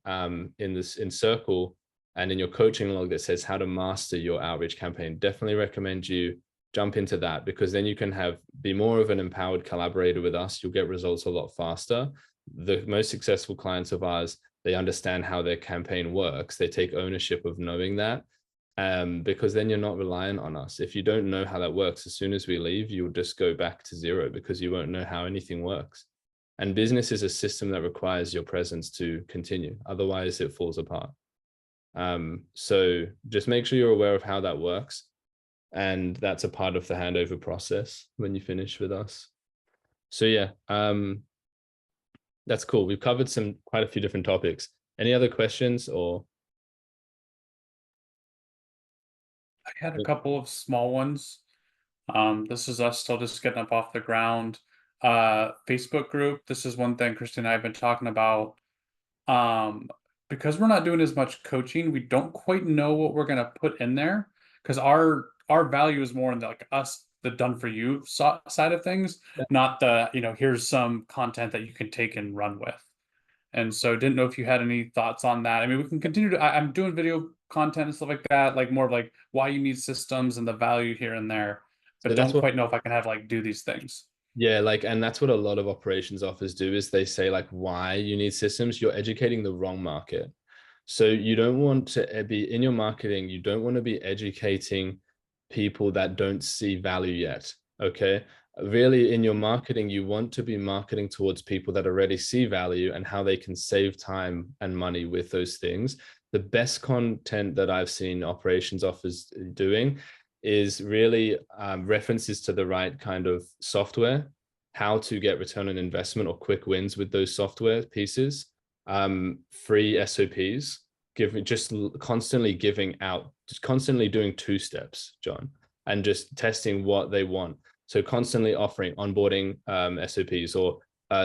S1: in Circle and in your coaching log that says how to master your outreach campaign. Definitely recommend you jump into that, because then you can be more of an empowered collaborator with us. You'll get results a lot faster. The most successful clients of ours, they understand how their campaign works. They take ownership of knowing that, because then you're not reliant on us. If you don't know how that works, as soon as we leave, you'll just go back to zero, because you won't know how anything works. And business is a system that requires your presence to continue. Otherwise, it falls apart. So just make sure you're aware of how that works. And that's a part of the handover process when you finish with us. So yeah, that's cool. We've covered quite a few different topics. Any other questions? Or
S2: I had a couple of small ones. This is us still just getting up off the ground. Facebook group. This is one thing Christy and I have been talking about. Because we're not doing as much coaching, we don't quite know what we're gonna put in there, because our value is more in the done for you side of things, not the, here's some content that you can take and run with. And so didn't know if you had any thoughts on that. I mean, we can continue to, I'm doing video content and stuff like that, like more of like why you need systems and the value here and there, but don't quite know if I can have do these things.
S1: Yeah, and that's what a lot of operations offers do, is they say like why you need systems. You're educating the wrong market. So you don't want to be in your marketing, you don't want to be educating people that don't see value yet. Okay. Really, in your marketing, you want to be marketing towards people that already see value and how they can save time and money with those things. The best content that I've seen operations offers doing is really references to the right kind of software, how to get return on investment or quick wins with those software pieces, free SOPs, constantly giving out, just constantly doing 2 steps, John, and just testing what they want. So constantly offering onboarding SOPs or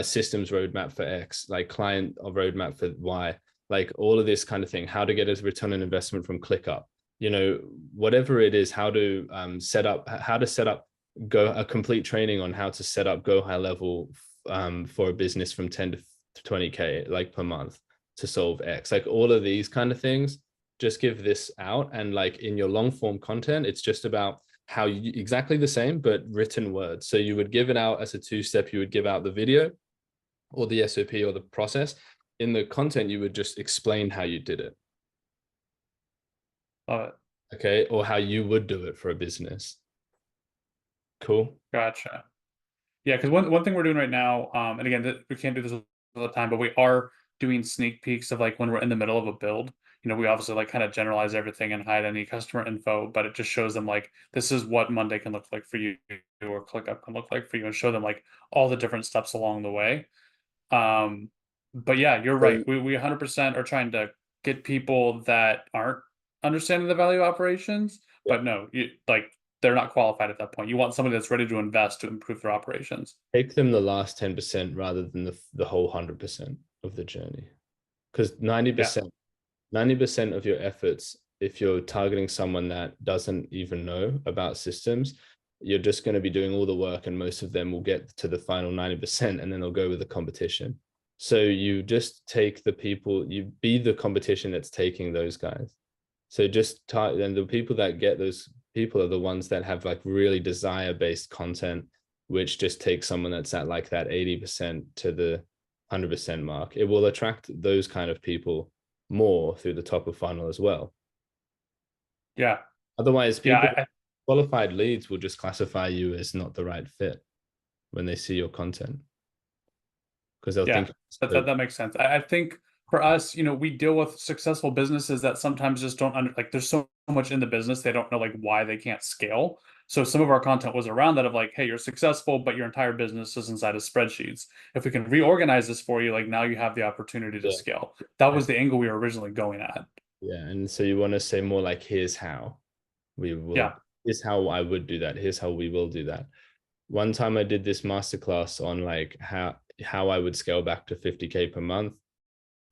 S1: systems roadmap for X, like client roadmap for Y, like all of this kind of thing, how to get a return on investment from ClickUp. you know, whatever it is, how to set up a complete training on how to set up Go High Level for a business from 10 to 20K like per month to solve X, like all of these kind of things. Just give this out, and like in your long form content, it's just about how you exactly the same but written words. So you would give it out as a 2-step. You would give out the video or the SOP or the process. In the content, you would just explain how you did it.
S2: Love it.
S1: Okay, or how you would do it for a business. Cool.
S2: Gotcha. Yeah, because one thing we're doing right now, and again, we can't do this all the time, but we are doing sneak peeks of like when we're in the middle of a build. You know, we obviously like kind of generalize everything and hide any customer info, but it just shows them like this is what Monday can look like for you, or ClickUp can look like for you, and show them like all the different steps along the way. But yeah, you're right. We 100% are trying to get people that aren't understanding the value of operations, but no, they're not qualified at that point. You want somebody that's ready to invest to improve their operations.
S1: Take them the last 10% rather than the whole 100% of the journey, because 90% of your efforts, if you're targeting someone that doesn't even know about systems, you're just going to be doing all the work, and most of them will get to the final 90% and then they'll go with the competition. So you just take the people, you be the competition that's taking those guys. So just and the people that get those people are the ones that have like really desire-based content, which just takes someone that's at like that 80% to the 100% mark. It will attract those kind of people more through the top of funnel as well.
S2: Yeah.
S1: Otherwise, people qualified leads will just classify you as not the right fit when they see your content, because they'll think
S2: that makes sense. I think for us, you know, we deal with successful businesses that sometimes just don't like there's so much in the business they don't know like why they can't scale. So some of our content was around that of like, hey, you're successful, but your entire business is inside of spreadsheets. If we can reorganize this for you, like now you have the opportunity to scale. That was the angle we were originally going at.
S1: Yeah, and so you want to say more like, here's how we will. Here's how I would do that. Here's how we will do that. One time I did this masterclass on like how I would scale back to 50K per month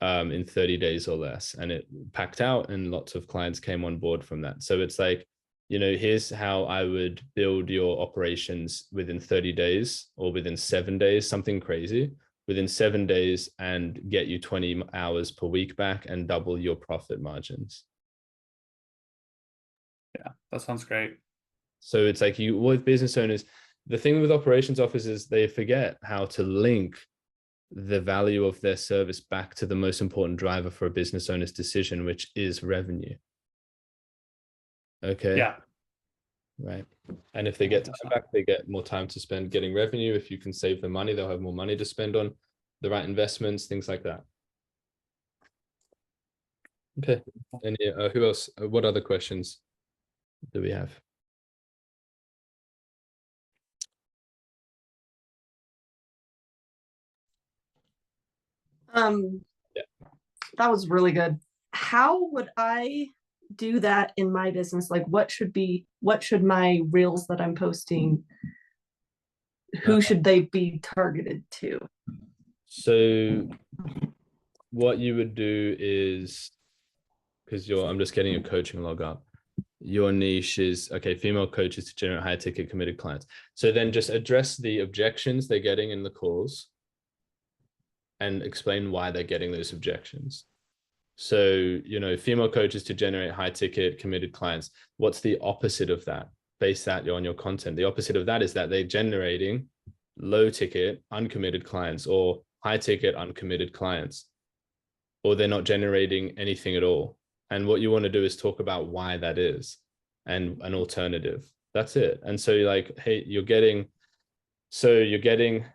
S1: in 30 days or less, and it packed out and lots of clients came on board from that. So it's like, you know, here's how I would build your operations within 30 days or within 7 days, something crazy, within 7 days, and get you 20 hours per week back and double your profit margins.
S2: Yeah, that sounds great.
S1: So it's like you, with business owners, the thing with operations officers, they forget how to link the value of their service back to the most important driver for a business owner's decision, which is revenue. Okay.
S2: Yeah.
S1: Right. And if they get time back, they get more time to spend getting revenue. If you can save them money, they'll have more money to spend on the right investments, things like that. Okay. And who else? What other questions do we have?
S4: That was really good. How would I do that in my business? Like what should my reels that I'm posting, who should they be targeted to?
S1: So what you would do is, because I'm just getting a coaching log up. Your niche is, okay, female coaches to generate high ticket committed clients. So then just address the objections they're getting in the calls and explain why they're getting those objections. So, you know, female coaches to generate high ticket committed clients. What's the opposite of that? Base that on your content. The opposite of that is that they're generating low ticket uncommitted clients, or high ticket uncommitted clients, or they're not generating anything at all. And what you want to do is talk about why that is and an alternative. That's it. And so you're like, hey, you're getting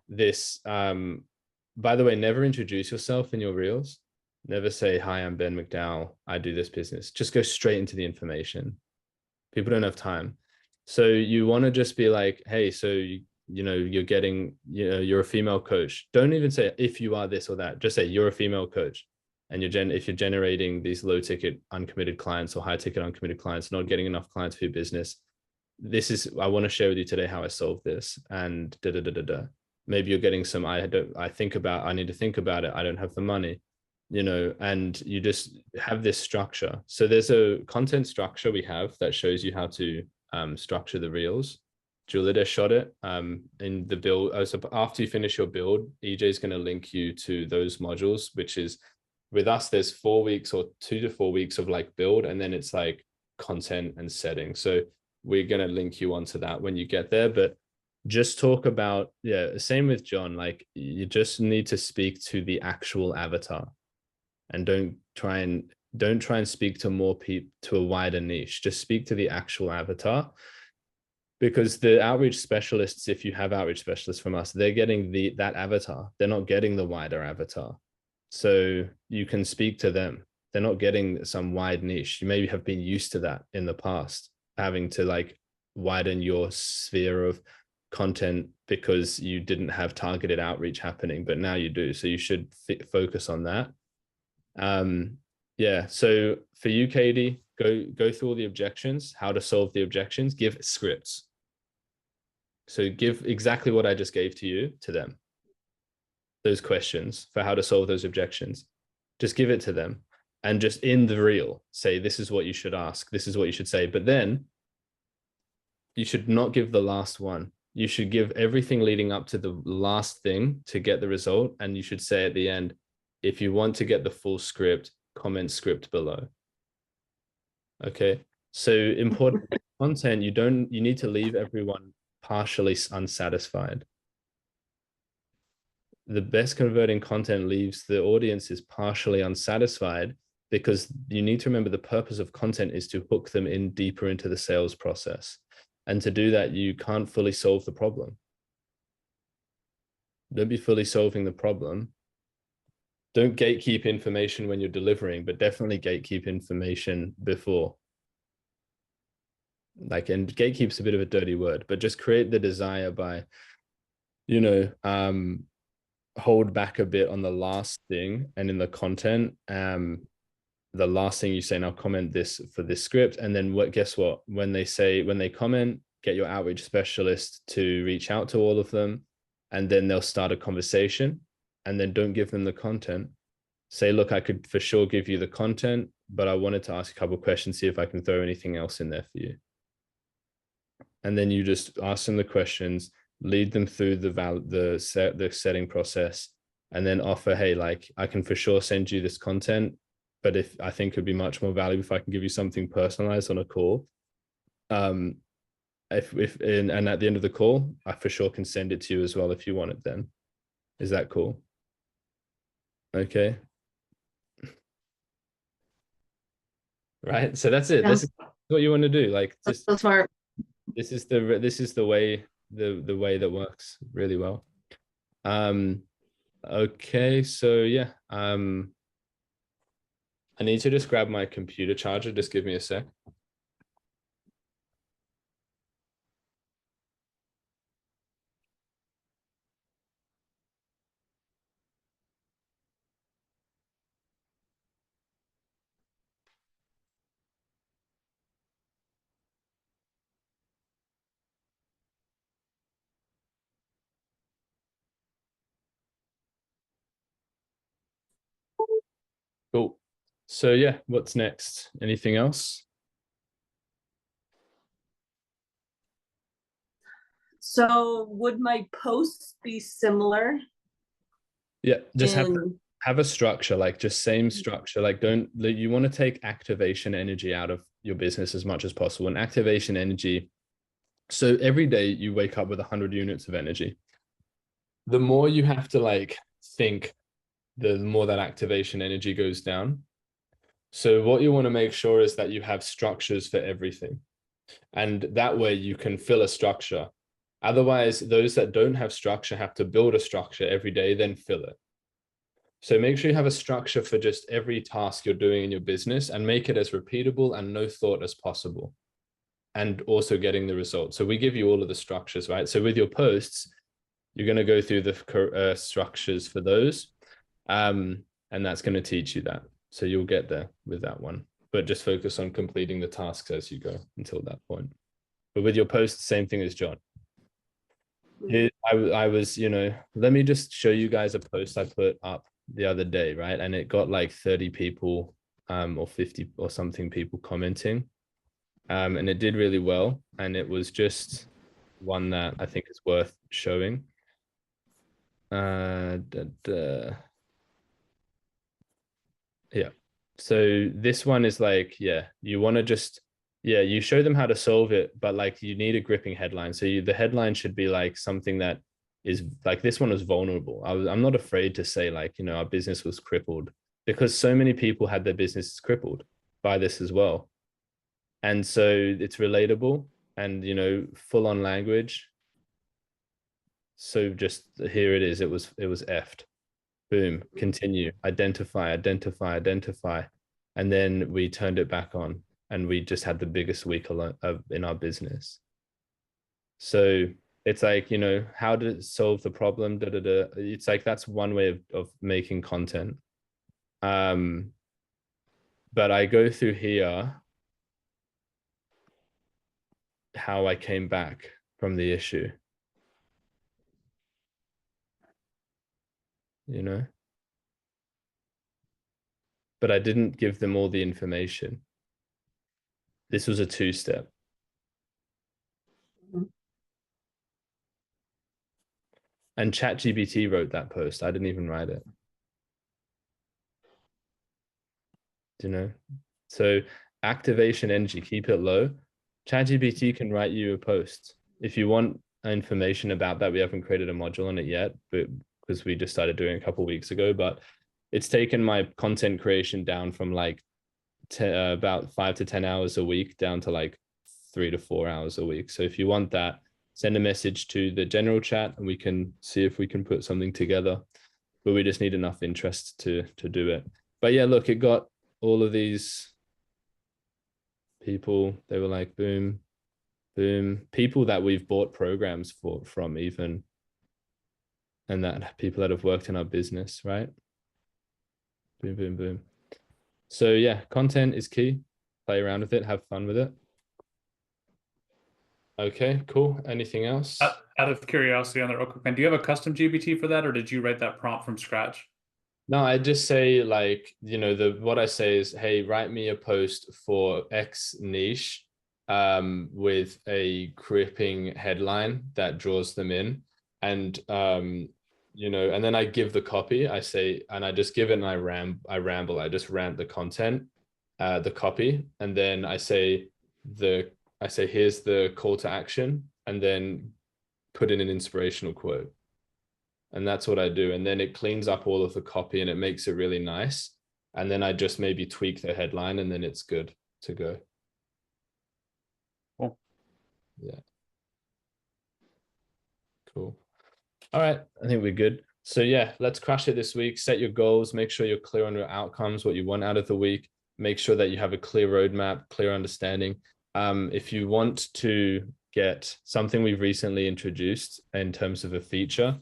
S1: this. By the way, never introduce yourself in your reels. Never say, hi, I'm Ben McDowell, I do this business. Just go straight into the information. People don't have time. So you want to just be like, hey, so you know, you're a female coach. Don't even say if you are this or that. Just say you're a female coach. And if you're generating these low ticket uncommitted clients or high ticket uncommitted clients, not getting enough clients for your business, I want to share with you today how I solved this. And maybe you're getting some, I need to think about it, I don't have the money. you know, and you just have this structure. So there's a content structure we have that shows you how to structure the reels. Julita shot it in the build. So after you finish your build, EJ is going to link you to those modules, which is with us, there's 4 weeks or 2 to 4 weeks of like build, and then it's like content and settings. So we're going to link you onto that when you get there. But just talk about, yeah, same with John, like you just need to speak to the actual avatar, and don't try and speak to more people, to a wider niche. Just speak to the actual avatar, because the outreach specialists, if you have outreach specialists from us, they're getting that avatar. They're not getting the wider avatar. So you can speak to them. They're not getting some wide niche. You maybe have been used to that in the past, having to like widen your sphere of content because you didn't have targeted outreach happening, but now you do. So you should focus on that. Yeah. So for you, Katie, go through all the objections, how to solve the objections, give scripts. So give exactly what I just gave to you to them. Those questions for how to solve those objections. Just give it to them, and just in the reel say, this is what you should ask, this is what you should say. But then you should not give the last one. You should give everything leading up to the last thing to get the result. And you should say at the end, if you want to get the full script, comment script below. Okay. So important content, you need to leave everyone partially unsatisfied. The best converting content leaves the audiences partially unsatisfied, because you need to remember the purpose of content is to hook them in deeper into the sales process. And to do that, you can't fully solve the problem. Don't be fully solving the problem. Don't gatekeep information when you're delivering, but definitely gatekeep information before. Like, and gatekeep's a bit of a dirty word, but just create the desire by, you know, hold back a bit on the last thing, and in the content, the last thing you say, now comment this for this script. And then guess what? When they comment, get your outreach specialist to reach out to all of them, and then they'll start a conversation. And then don't give them the content. Say, look, I could for sure give you the content, but I wanted to ask a couple of questions, see if I can throw anything else in there for you. And then you just ask them the questions, lead them through the setting process, and then offer, hey, like, I can for sure send you this content, but if I think it'd be much more valuable if I can give you something personalized on a call. And at the end of the call, I for sure can send it to you as well if you want it then. Is that cool? Okay. Right. So that's it. Yeah. This is what you want to do. Like, just
S4: that's smart.
S1: This is the way that works really well. Okay, so yeah. I need to just grab my computer charger. Just give me a sec. Cool. So yeah, what's next? Anything else?
S4: So would my posts be similar?
S1: Yeah, just have a structure, like just same structure. Like, you want to take activation energy out of your business as much as possible. And activation energy, so every day you wake up with 100 units of energy. The more you have to like think, the more that activation energy goes down. So what you want to make sure is that you have structures for everything. And that way you can fill a structure. Otherwise, those that don't have structure have to build a structure every day, then fill it. So make sure you have a structure for just every task you're doing in your business, and make it as repeatable and no thought as possible. And also getting the results. So we give you all of the structures, right? So with your posts, you're going to go through the structures for those. And that's going to teach you that. So you'll get there with that one, but just focus on completing the tasks as you go until that point. But with your posts, same thing as John. Here, I was, you know, let me just show you guys a post I put up the other day, right? And it got like 30 people or 50 or something people commenting. And it did really well. And it was just one that I think is worth showing. Yeah. So this one is like, yeah, you want to just, yeah, you show them how to solve it, but like you need a gripping headline. So the headline should be like something that is like, this one was vulnerable. I'm not afraid to say like, you know, our business was crippled, because so many people had their businesses crippled by this as well. And so it's relatable and, you know, full on language. So just here it is. It was effed. Boom, continue, identify. And then we turned it back on and we just had the biggest week in our business. So it's like, you know, how to solve the problem. It's like, that's one way of making content. But I go through here how I came back from the issue. You know, but I didn't give them all the information. This was a 2-step. And ChatGPT wrote that post. I didn't even write it. Do you know? So activation energy, keep it low. ChatGPT can write you a post. If you want information about that, we haven't created a module on it yet, but because we just started doing it a couple of weeks ago, but it's taken my content creation down from like about 5 to 10 hours a week down to like 3 to 4 hours a week. So if you want that, send a message to the general chat and we can see if we can put something together, but we just need enough interest to do it. But yeah, look, it got all of these people. They were like, boom, boom, people that we've bought programs from even, and that people that have worked in our business, right? Boom, boom, boom. So yeah, content is key. Play around with it, have fun with it. Okay, cool. Anything else?
S2: Out of curiosity on the OpenCoin, do you have a custom GPT for that, or did you write that prompt from scratch?
S1: No, I just say like, you know, what I say is, hey, write me a post for X niche with a gripping headline that draws them in. And you know, and then I give the copy. I say, and I just give it and I ramble. I just rant the content, the copy, and then I say here's the call to action, and then put in an inspirational quote. And that's what I do. And then it cleans up all of the copy and it makes it really nice. And then I just maybe tweak the headline and then it's good to go.
S2: Cool.
S1: Yeah. Cool. All right. I think we're good. So yeah, let's crush it this week. Set your goals. Make sure you're clear on your outcomes, what you want out of the week. Make sure that you have a clear roadmap, clear understanding. If you want to get something we've recently introduced in terms of a feature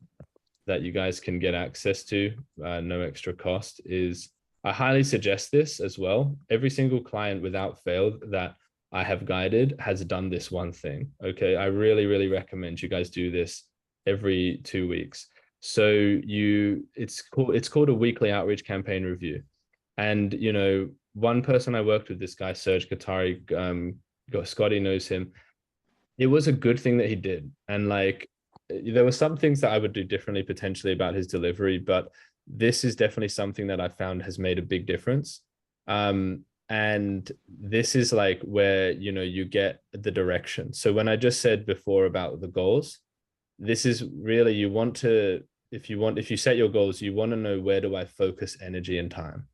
S1: that you guys can get access to, no extra cost, is I highly suggest this as well. Every single client without fail that I have guided has done this one thing. Okay. I really, really recommend you guys do this every 2 weeks. So it's called a weekly outreach campaign review. And, you know, one person I worked with, this guy, Serge Katari, Scotty knows him. It was a good thing that he did. And like, there were some things that I would do differently potentially about his delivery, but this is definitely something that I found has made a big difference. And this is like where, you know, you get the direction. So when I just said before about the goals, this is really, you want to, if you set your goals, you want to know, where do I focus energy and time?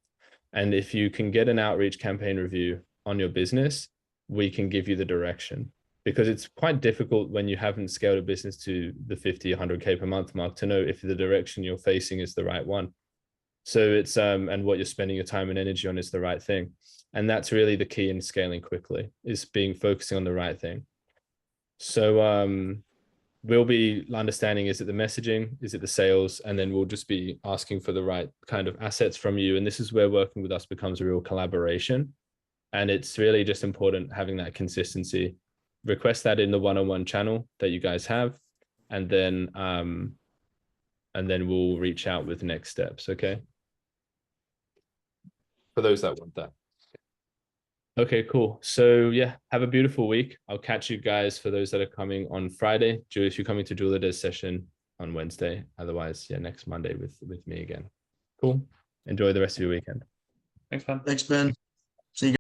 S1: And if you can get an outreach campaign review on your business, we can give you the direction. Because it's quite difficult when you haven't scaled a business to the 50, 100K per month mark to know if the direction you're facing is the right one. So it's, and what you're spending your time and energy on is the right thing. And that's really the key in scaling quickly, is focusing on the right thing. So we'll be understanding, is it the messaging? Is it the sales? And then we'll just be asking for the right kind of assets from you. And this is where working with us becomes a real collaboration. And it's really just important having that consistency. Request that in the one-on-one channel that you guys have, and then we'll reach out with next steps. Okay. for those that want that. Okay, cool. So yeah, have a beautiful week. I'll catch you guys for those that are coming on Friday. If you're coming to Julid's session on Wednesday. Otherwise, yeah, next Monday with me again. Cool. Enjoy the rest of your weekend.
S2: Thanks, Ben.
S3: Thanks, Ben. See you.